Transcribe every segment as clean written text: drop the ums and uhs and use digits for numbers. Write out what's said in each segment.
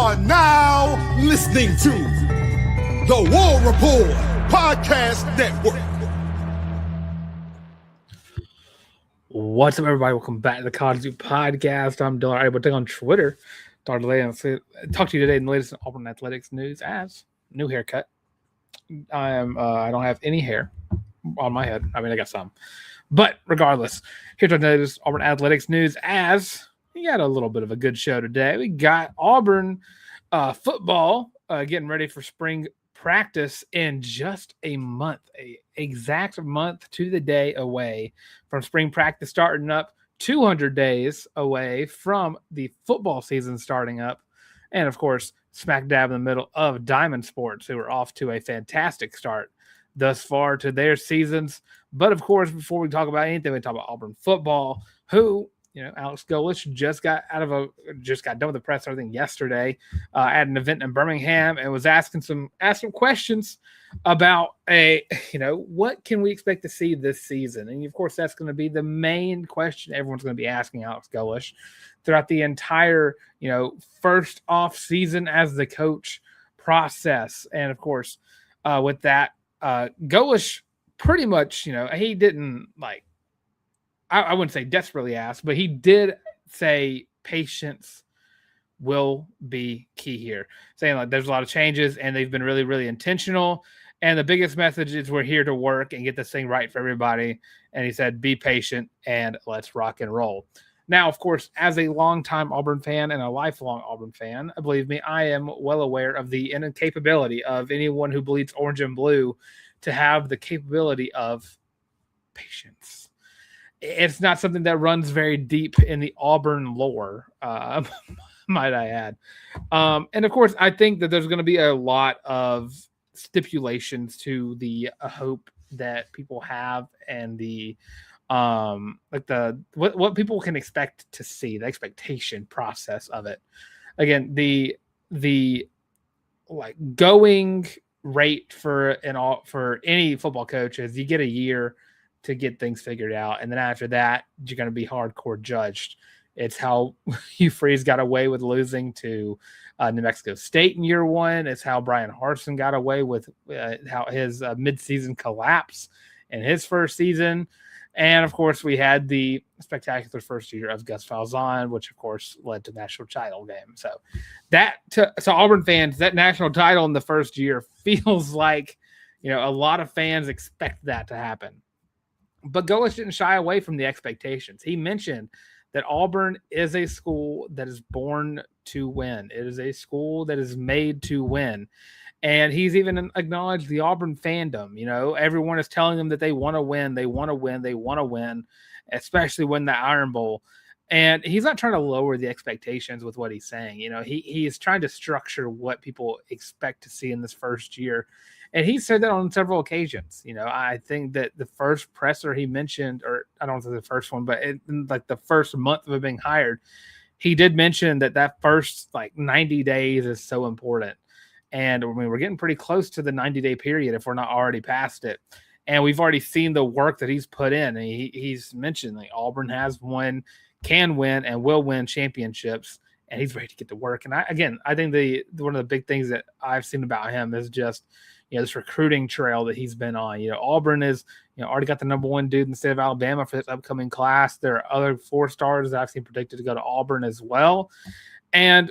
are now listening to the War Report Podcast Network. What's up, everybody? Welcome back to the College Zoo Podcast. I'm Dylan. Able to on Twitter. Talk to you today in the latest Auburn Athletics news. As new haircut, I don't have any hair on my head. I mean, I got some, but regardless, here's our latest Auburn Athletics news. As we got a little bit of a good show today. We got Auburn football getting ready for spring practice in just a month, an exact month to the day away from spring practice starting up, 200 days away from the football season starting up, and of course, smack dab in the middle of Diamond Sports, who are off to a fantastic start thus far to their seasons. But of course, before we talk about anything, we talk about Auburn football, who, you know, Alex Golesh just got done with the press, everything yesterday at an event in Birmingham, and was asking some questions about what can we expect to see this season. And of course, that's going to be the main question everyone's going to be asking Alex Golesh throughout the entire, first off season as the coach process. And of course, with that, Golesh pretty much, he didn't I wouldn't say desperately ask, but he did say patience will be key here, saying there's a lot of changes and they've been really, really intentional. And the biggest message is we're here to work and get this thing right for everybody. And he said, be patient and let's rock and roll. Now, of course, as a longtime Auburn fan and a lifelong Auburn fan, believe me, I am well aware of the incapability of anyone who bleeds orange and blue to have the capability of patience. It's not something that runs very deep in the Auburn lore, might I add. And of course, I think that there's going to be a lot of stipulations to the hope that people have and the what people can expect to see, the expectation process of it. Again, the going rate for any football coach is you get a year to get things figured out. And then after that, you're going to be hardcore judged. It's how Hugh Freeze got away with losing to New Mexico State in year one. It's how Brian Harsin got away with how his midseason collapse in his first season. And of course, we had the spectacular first year of Gus Falzon, which of course led to national title game. So so Auburn fans, that national title in the first year feels like, a lot of fans expect that to happen. But Golesh didn't shy away from the expectations. He mentioned that Auburn is a school that is born to win. It is a school that is made to win. And he's even acknowledged the Auburn fandom. Everyone is telling them that they want to win. They want to win. They want to win, especially win the Iron Bowl. And he's not trying to lower the expectations with what he's saying. He is trying to structure what people expect to see in this first year. And he said that on several occasions. I think that the first presser he mentioned, or I don't know if the first one, but in the first month of it being hired, he did mention that first 90 days is so important. And we're getting pretty close to the 90-day period if we're not already past it. And we've already seen the work that he's put in. And he's mentioned Auburn has won, can win, and will win championships. And he's ready to get to work. And I think one of the big things that I've seen about him is just this recruiting trail that he's been on. Auburn is already got the number one dude in the state of Alabama for this upcoming class. There are other 4-stars that I've seen predicted to go to Auburn as well. And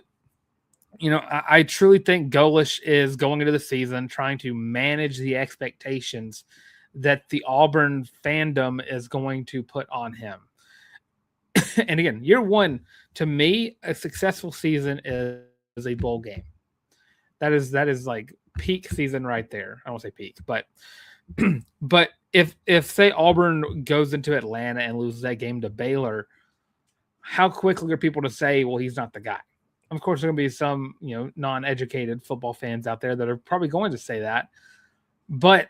I truly think Golesh is going into the season trying to manage the expectations that the Auburn fandom is going to put on him. And again, year one, to me, a successful season is a bowl game. That is peak season right there. I won't say peak, but if say Auburn goes into Atlanta and loses that game to Baylor, how quickly are people to say, well, he's not the guy? Of course, there are going to be some, non-educated football fans out there that are probably going to say that. But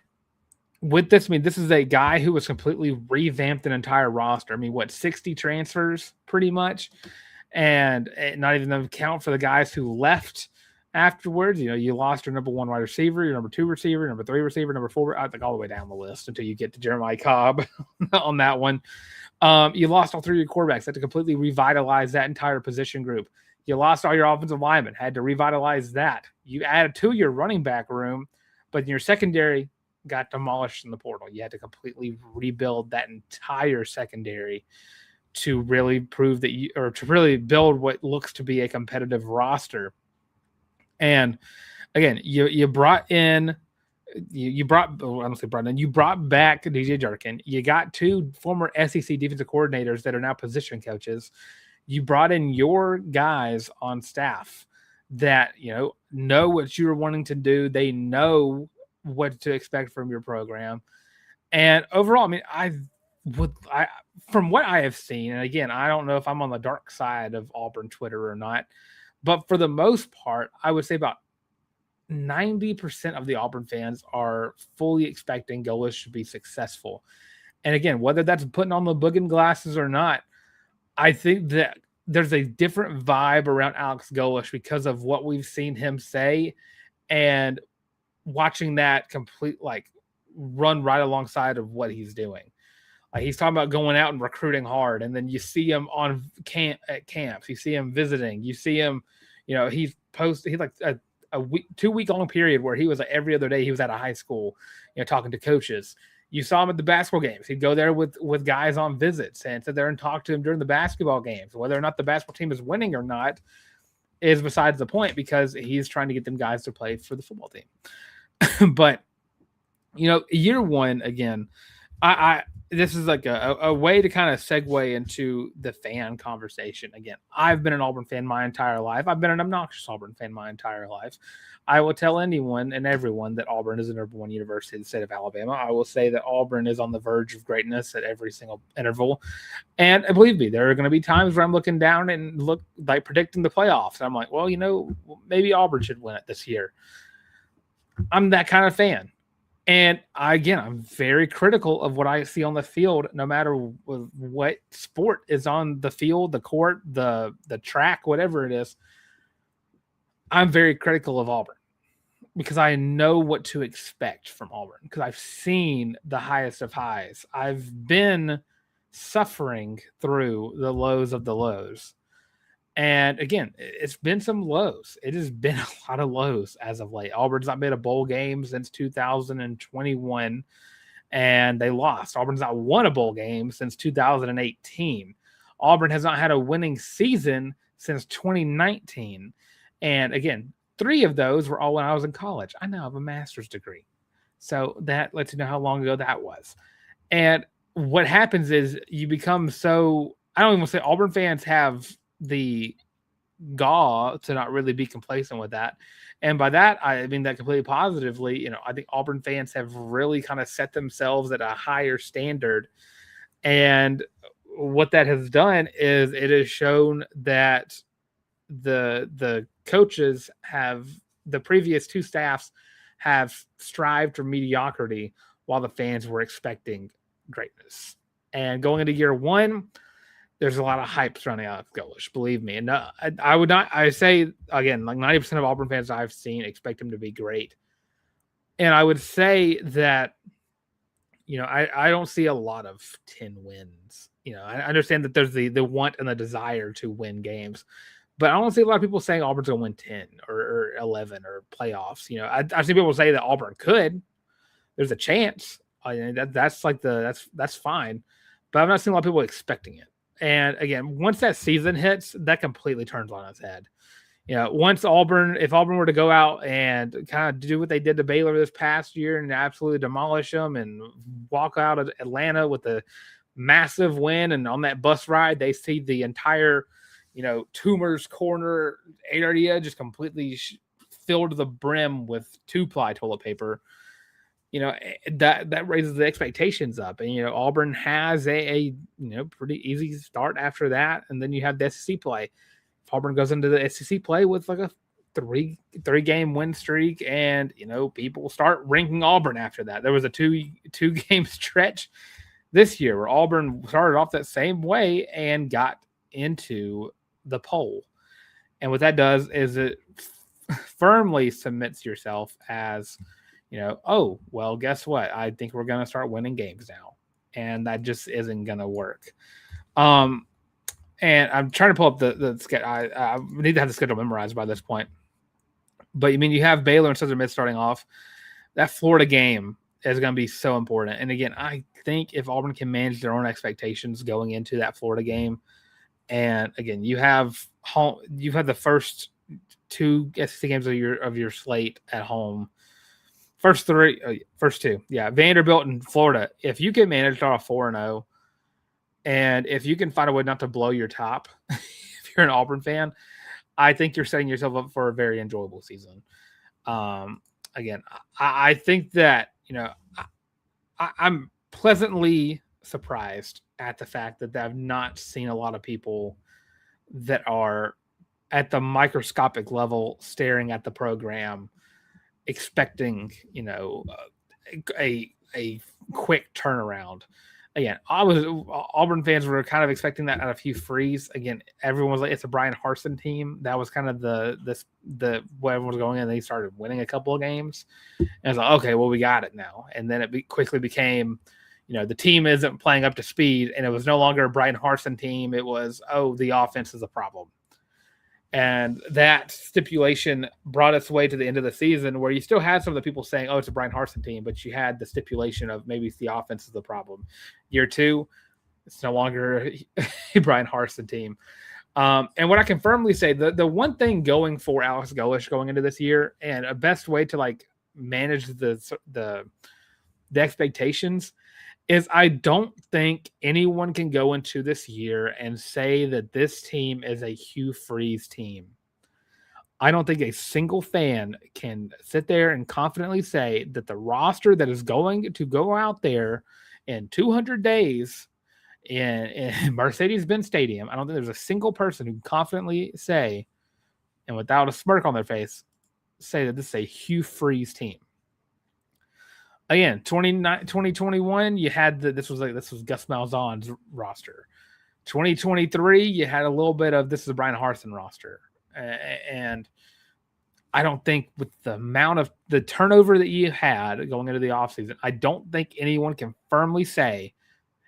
with this, this is a guy who was completely revamped an entire roster. 60 transfers pretty much, and not even the count for the guys who left afterwards. You lost your number one wide receiver, your number two receiver, number three receiver, number four, I think all the way down the list until you get to Jeremiah Cobb on that one. You lost all three of your quarterbacks. Had to completely revitalize that entire position group. You lost all your offensive linemen, had to revitalize that. You added to your running back room, but your secondary got demolished in the portal. You had to completely rebuild that entire secondary to really prove that to really build what looks to be a competitive roster. And again, you brought back DJ Jerkin. You got 2 former SEC defensive coordinators that are now position coaches. You brought in your guys on staff that, know what you're wanting to do. They know what to expect from your program. And overall, I mean, from what I have seen, and again, I don't know if I'm on the dark side of Auburn Twitter or not, but for the most part, I would say about 90% of the Auburn fans are fully expecting Golesh to be successful. And again, whether that's putting on the Boogan glasses or not, I think that there's a different vibe around Alex Golesh because of what we've seen him say and watching that run right alongside of what he's doing. Like, he's talking about going out and recruiting hard, and then you see him at camps. You see him visiting. You see him, he's like a 2-week long period where he was every other day he was at a high school, talking to coaches. You saw him at the basketball games. He'd go there with guys on visits and sit there and talk to him during the basketball games. Whether or not the basketball team is winning or not is besides the point, because he's trying to get them guys to play for the football team. But, year one, again, this is like a way to kind of segue into the fan conversation. Again, I've been an Auburn fan my entire life. I've been an obnoxious Auburn fan my entire life. I will tell anyone and everyone that Auburn is an number 1 university in the state of Alabama. I will say that Auburn is on the verge of greatness at every single interval. And believe me, there are going to be times where I'm looking down and look like predicting the playoffs. And I'm like, well, maybe Auburn should win it this year. I'm that kind of fan. And I'm very critical of what I see on the field, no matter what sport is on the field, the court, the track, whatever it is. I'm very critical of Auburn because I know what to expect from Auburn, because I've seen the highest of highs. I've been suffering through the lows of the lows. And again, it's been some lows. It has been a lot of lows as of late. Auburn's not made a bowl game since 2021, and they lost. Auburn's not won a bowl game since 2018. Auburn has not had a winning season since 2019. And again, 3 of those were all when I was in college. I now have a master's degree. So that lets you know how long ago that was. And what happens is you become so, I don't even want to say Auburn fans have the gall to not really be complacent with that. And by that, I mean that completely positively. I think Auburn fans have really kind of set themselves at a higher standard. And what that has done is it has shown that the coaches the previous 2 staffs have strived for mediocrity while the fans were expecting greatness. And going into year 1, there's a lot of hype surrounding Alex Golesh, believe me. And I say, again, like 90% of Auburn fans I've seen expect him to be great. And I would say that, I don't see a lot of 10 wins. I understand that there's the want and the desire to win games, but I don't see a lot of people saying Auburn's going to win 10 or 11 or playoffs. I see people say that Auburn could. There's a chance. That's fine. But I've not seen a lot of people expecting it. And again, once that season hits, that completely turns on its head. If Auburn were to go out and kind of do what they did to Baylor this past year and absolutely demolish them and walk out of Atlanta with a massive win, and on that bus ride, they see the entire, Toomer's Corner area just completely filled to the brim with 2-ply toilet paper. That raises the expectations up. And, Auburn has a pretty easy start after that. And then you have the SEC play. If Auburn goes into the SEC play with like a three-game win streak, and, people start ranking Auburn after that. There was a two-game stretch this year where Auburn started off that same way and got into the poll. And what that does is it firmly submits yourself as, oh, well, guess what? I think we're going to start winning games now. And that just isn't going to work. And I'm trying to pull up the schedule. I need to have the schedule memorized by this point. But I mean, you have Baylor and Southern Miss starting off. That Florida game is going to be so important. And again, I think if Auburn can manage their own expectations going into that Florida game, and again, you've had the first 2 SEC games of your slate at home. First two, yeah, Vanderbilt and Florida. If you can manage to start 4-0, and if you can find a way not to blow your top, if you're an Auburn fan, I think you're setting yourself up for a very enjoyable season. Again, I think that, I'm pleasantly surprised at the fact that I've not seen a lot of people that are at the microscopic level staring at the program, expecting, a quick turnaround. Again, Auburn fans were kind of expecting that out of Hugh Freeze. Again, everyone was like, it's a Brian Harsin team. That was kind of the what everyone was going in. And they started winning a couple of games, and it's like, okay, well, we got it now. And then it quickly became, the team isn't playing up to speed, and it was no longer a Brian Harsin team. It was, the offense is a problem. And that stipulation brought us way to the end of the season, where you still had some of the people saying, it's a Brian Harsin team, but you had the stipulation of maybe it's the offense is the problem. Year 2, it's no longer a Brian Harsin team. And what I can firmly say, the one thing going for Alex Golesh going into this year, and a best way to manage the expectations, is I don't think anyone can go into this year and say that this team is a Hugh Freeze team. I don't think a single fan can sit there and confidently say that the roster that is going to go out there in 200 days in Mercedes-Benz Stadium, I don't think there's a single person who can confidently say, and without a smirk on their face, say that this is a Hugh Freeze team. Again, 2021, you had this was Gus Malzahn's roster. 2023, you had a little bit of this is a Brian Harsin roster. And I don't think with the amount of the turnover that you had going into the offseason, I don't think anyone can firmly say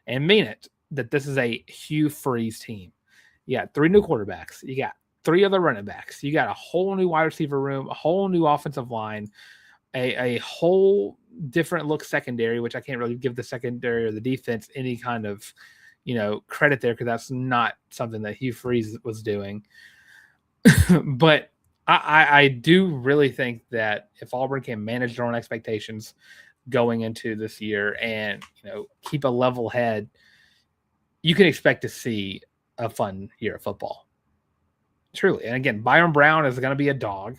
and mean it that this is a Hugh Freeze team. You got 3 new quarterbacks. You got 3 other running backs. You got a whole new wide receiver room, a whole new offensive line, a whole different look secondary, which I can't really give the secondary or the defense any kind of, credit there, because that's not something that Hugh Freeze was doing. But I do really think that if Auburn can manage their own expectations going into this year and, keep a level head, you can expect to see a fun year of football. Truly. And again, Byron Brown is going to be a dog.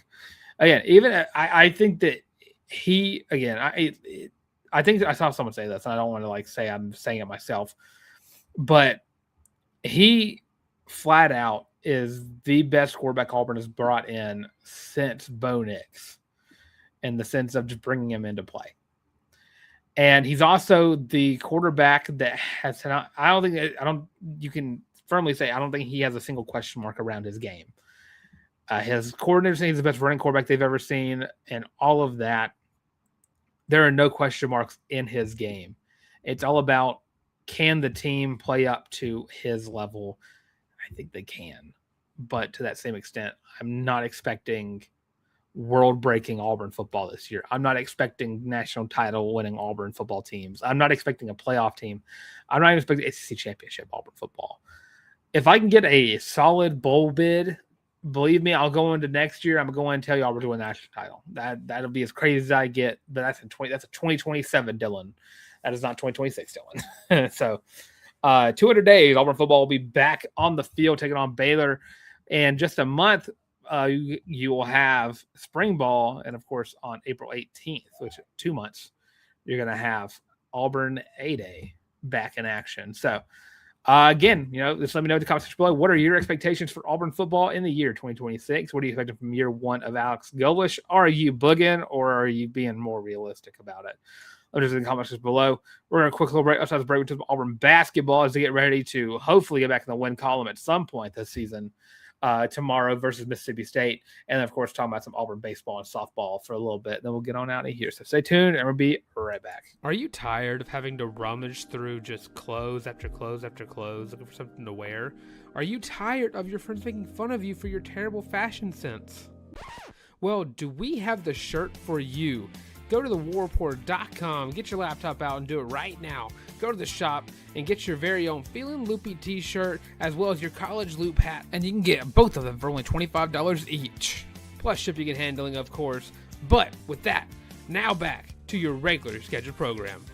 Again, even I think that I think I saw someone say this, and I don't want to say I'm saying it myself, but he flat out is the best quarterback Auburn has brought in since Bo Nix, in the sense of just bringing him into play. And he's also the quarterback that has not, you can firmly say, I don't think he has a single question mark around his game. His coordinator saying he's the best running quarterback they've ever seen, and all of that. There are no question marks in his game. It's all about, can the team play up to his level? I think they can. But to that same extent, I'm not expecting world-breaking Auburn football this year. I'm not expecting national title-winning Auburn football teams. I'm not expecting a playoff team. I'm not even expecting SEC championship Auburn football. If I can get a solid bowl bid, believe me, I'll go into next year. I'm going to tell you Auburn's win the national title. That'll be as crazy as I get, but that's a 2027 Dylan. That is not 2026 Dylan. So 200 days, Auburn football will be back on the field taking on Baylor. And just a month, you will have spring ball. And of course, on April 18th, which is 2 months, you're going to have Auburn A-Day back in action. So again, just let me know in the comments below. What are your expectations for Auburn football in the year 2026? What are you expecting from year 1 of Alex Golesh? Are you bugging, or are you being more realistic about it? Let me know in the comments below. We're going to quick little break. Outside the break to Auburn basketball as they get ready to hopefully get back in the win column at some point this season. tomorrow versus Mississippi State. And then, of course, talking about some Auburn baseball and softball for a little bit. Then we'll get on out of here. So stay tuned, and we'll be right back. Are you tired of having to rummage through just clothes after clothes after clothes looking for something to wear? Are you tired of your friends making fun of you for your terrible fashion sense? Well, do we have the shirt for you? Go to thewarreport.com, get your laptop out and do it right now. Go to the shop and get your very own Feelin' Loopy t-shirt as well as your college loop hat, and you can get both of them for only $25 each. Plus shipping and handling, of course. But with that, now back to your regular scheduled program.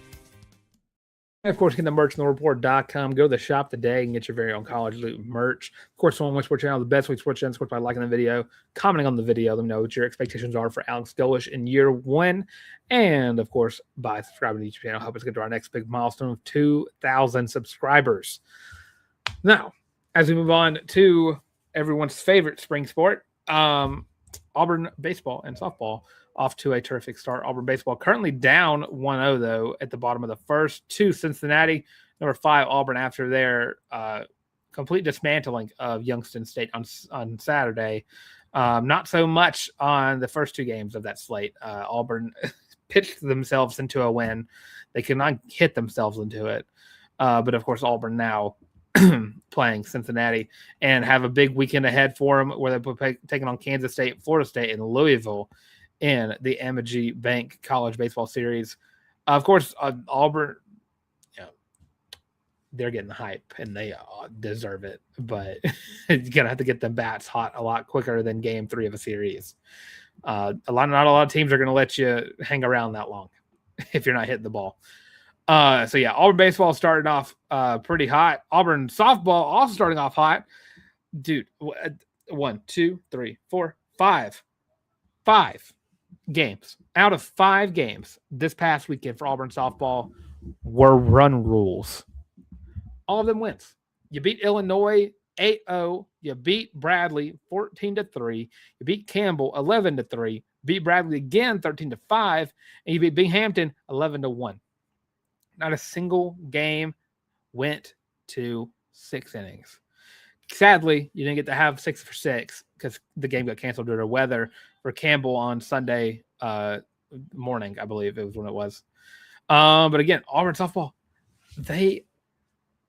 And of course, get the merch on thereport.com. Go to the shop today and get your very own college loop merch. Of course, on Sports Channel, the best way to sports channel, of course, by liking the video, commenting on the video, let me know what your expectations are for Alex Golesh in year one. And of course, by subscribing to the YouTube channel, help us get to our next big milestone of 2,000 subscribers. Now, as we move on to everyone's favorite spring sport, Auburn baseball and softball off to a terrific start. Auburn baseball currently down 1-0, though, at the bottom of the first to Cincinnati. Number 5, Auburn, after their complete dismantling of Youngstown State on Saturday. Not so much on the first 2 games of that slate. Auburn pitched themselves into a win. They could not hit themselves into it. But, of course, Auburn now playing Cincinnati and have a big weekend ahead for them where they're taking on Kansas State, Florida State, and Louisville in the Amegy Bank College Baseball Series. Of course, Auburn, they're getting the hype, and they deserve it. But you're going to have to get them bats hot a lot quicker than Game 3 of a series. Not a lot of teams are going to let you hang around that long if you're not hitting the ball. Auburn baseball starting off pretty hot. Auburn softball also starting off hot. Dude, 1, 2, 3, 4, 5 games out of 5 games this past weekend for Auburn softball were run rules. All of them wins. You beat Illinois 8-0. You beat Bradley 14-3. You beat Campbell 11-3. Beat Bradley again 13-5, and you beat Binghamton 11-1. Not a single game went to 6 innings. Sadly, you didn't get to have 6 for 6 because the game got canceled due to weather for Campbell on Sunday morning, I believe it was when it was. But again, Auburn softball, they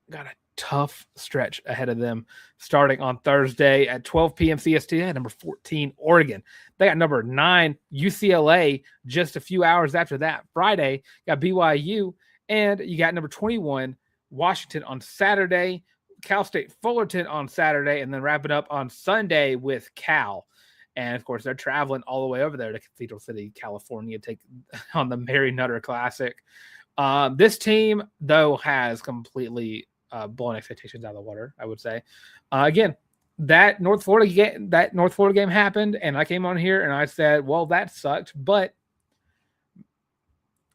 got a tough stretch ahead of them starting on Thursday at 12 p.m. CST at number 14, Oregon. They got number 9, UCLA, just a few hours after that. Friday, got BYU, and you got number 21, Washington on Saturday. Cal State Fullerton on Saturday, and then wrap it up on Sunday with Cal. And, of course, they're traveling all the way over there to Cathedral City, California, to take on the Mary Nutter Classic. This team, though, has completely blown expectations out of the water, I would say. Again, that North Florida game happened, and I came on here and I said, well, that sucked, but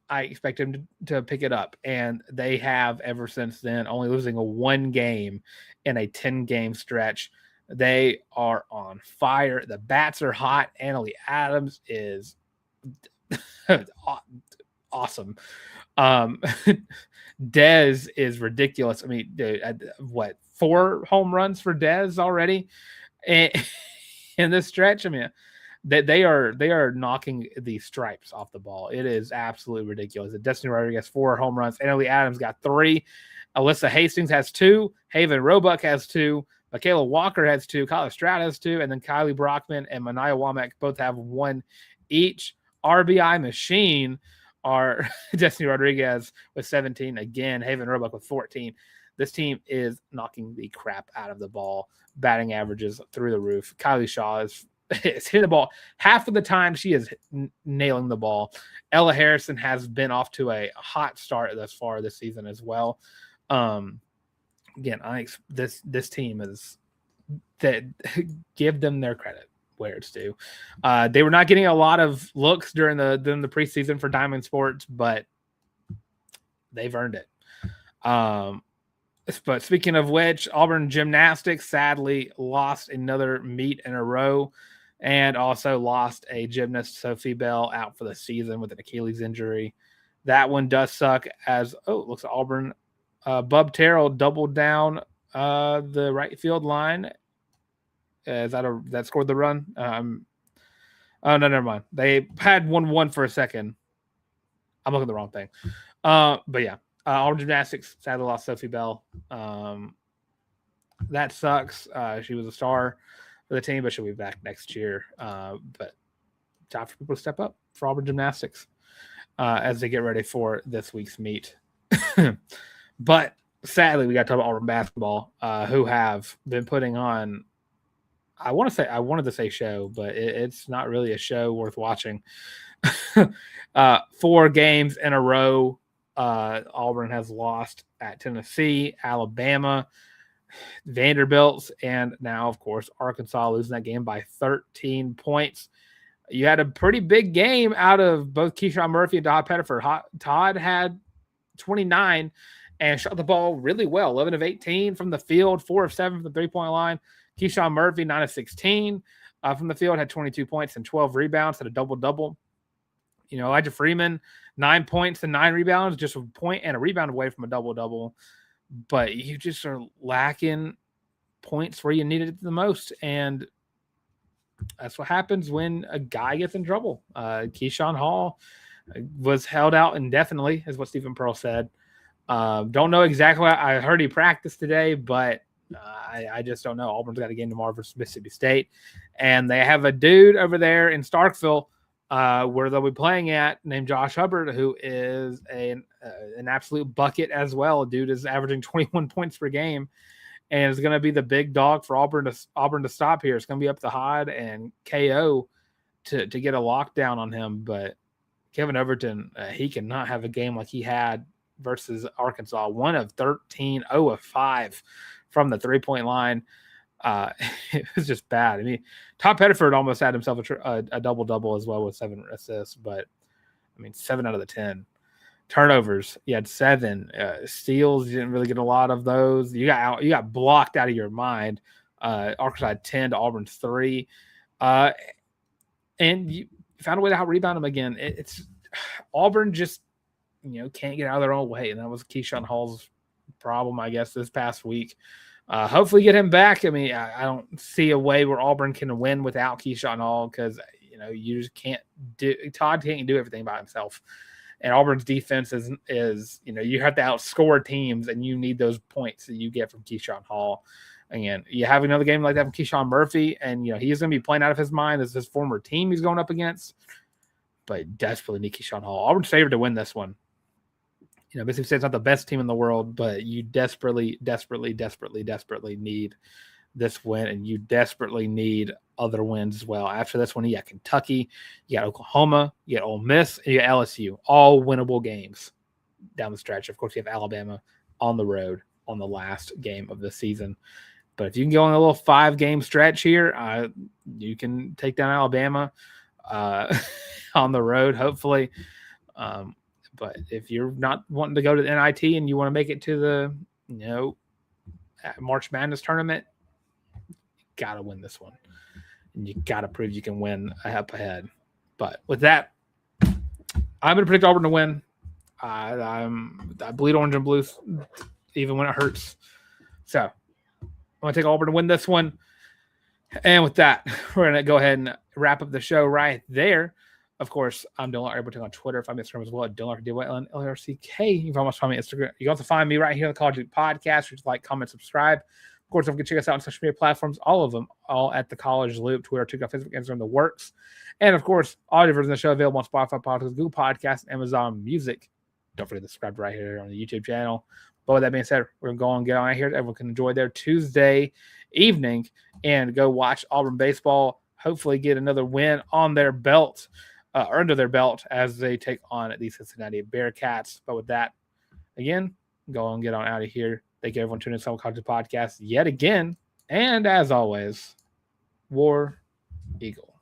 I expect him to pick it up, and they have ever since then, only losing a 1 game in a 10-game stretch. They are on fire. The bats are hot. Annalie Adams is awesome. Dez is ridiculous. I mean, dude, 4 home runs for Dez already in this stretch? I mean, they are knocking the stripes off the ball. It is absolutely ridiculous. Destiny Rodriguez 4 home runs. Annalie Adams got 3. Alyssa Hastings has 2. Haven Roebuck has 2. Michaela Walker has 2. Kyla Stroud has 2. And then Kylie Brockman and Mania Womack both have 1 each. RBI machine are Destiny Rodriguez with 17. Again, Haven Roebuck with 14. This team is knocking the crap out of the ball. Batting averages through the roof. Kylie Shaw is hitting the ball half of the time. She is nailing the ball. Ella Harrison has been off to a hot start thus far this season as well. Again, this team is that give them their credit where it's due. They were not getting a lot of looks during the preseason for Diamond Sports, but they've earned it. But speaking of which, Auburn Gymnastics sadly lost another meet in a row, and also lost a gymnast, Sophie Bell, out for the season with an Achilles injury. That one does suck, as it looks like Auburn. Bub Terrell doubled down the right field line that scored the run? Oh, no, never mind. They had 1-1 for a second. I'm looking at the wrong thing. But yeah, Auburn Gymnastics sadly lost Sophie Bell. That sucks. She was a star for the team, but she'll be back next year. But time for people to step up for Auburn Gymnastics as they get ready for this week's meet. But sadly, we got to talk about Auburn basketball, who have been putting on. I wanted to say show, but it's not really a show worth watching. 4 games in a row, Auburn has lost at Tennessee, Alabama, Vanderbilt, and now, of course, Arkansas losing that game by 13 points. You had a pretty big game out of both Keyshawn Murphy and Todd Pettiford. Todd had 29 and shot the ball really well, 11 of 18 from the field, 4 of 7 from the three-point line. Keyshawn Murphy, 9 of 16 from the field, had 22 points and 12 rebounds, had a double-double. Elijah Freeman, 9 points and 9 rebounds, just a point and a rebound away from a double-double. But you just are lacking points where you needed it the most. And that's what happens when a guy gets in trouble. Keyshawn Hall was held out indefinitely, is what Stephen Pearl said. Don't know exactly. I heard he practiced today, but I just don't know. Auburn's got a game tomorrow versus Mississippi State. And they have a dude over there in Starkville where they'll be playing at, named Josh Hubbard, who is an absolute bucket as well. Dude is averaging 21 points per game and is going to be the big dog for Auburn to stop here. It's going to be up to Hod and KO to get a lockdown on him. But Kevin Overton, he cannot have a game like he had versus Arkansas. 1 of 13, 0 of 5 from the three-point line. It was just bad. I mean, Todd Pettiford almost had himself a double-double as well with 7 assists, but 7 out of the 10 turnovers. You had 7 steals. You didn't really get a lot of those. You got blocked out of your mind. Arkansas had 10 to Auburn's 3, and you found a way to out-rebound them again. It's Auburn just can't get out of their own way, and that was Keyshawn Hall's problem, I guess, this past week. Hopefully get him back. I don't see a way where Auburn can win without Keyshawn Hall because, you just can't do – Todd can't do everything by himself. And Auburn's defense is you have to outscore teams, and you need those points that you get from Keyshawn Hall. Again, you have another game like that from Keyshawn Murphy, and, he's going to be playing out of his mind as his former team he's going up against. But desperately need Keyshawn Hall. Auburn's favored to win this one. Mississippi State's not the best team in the world, but you desperately, desperately, desperately, desperately need this win, and you desperately need other wins as well. After this one, you got Kentucky, you got Oklahoma, you got Ole Miss, and you got LSU, all winnable games down the stretch. Of course, you have Alabama on the road on the last game of the season. But if you can go on a little 5-game stretch here, you can take down Alabama on the road, hopefully. But if you're not wanting to go to the NIT and you want to make it to the, March Madness tournament, you got to win this one. And you got to prove you can win up ahead. But with that, I'm going to predict Auburn to win. I bleed orange and blue even when it hurts. So I'm going to take Auburn to win this one. And with that, we're going to go ahead and wrap up the show right there. Of course, I'm Dylan Lark on Twitter. Find me on Instagram as well at Dylan Lark, DYLNLRCK. You can find me on Instagram. You can also find me right here on the College League Podcast. Just like, comment, subscribe. Of course, don't forget to check us out on social media platforms. All of them, all at the College Loop, Twitter, TikTok, Facebook, Instagram, the works. And of course, audio version of the show available on Spotify, Podcasts, Google Podcasts, Amazon Music. Don't forget to subscribe right here on the YouTube channel. But with that being said, we're going to go and get on here. Everyone can enjoy their Tuesday evening and go watch Auburn baseball. Hopefully get another win on their belt. Or under their belt as they take on the Cincinnati Bearcats. But with that, again, go and get on out of here. Thank you, everyone, tuning in to the College Podcast yet again. And as always, War Eagle.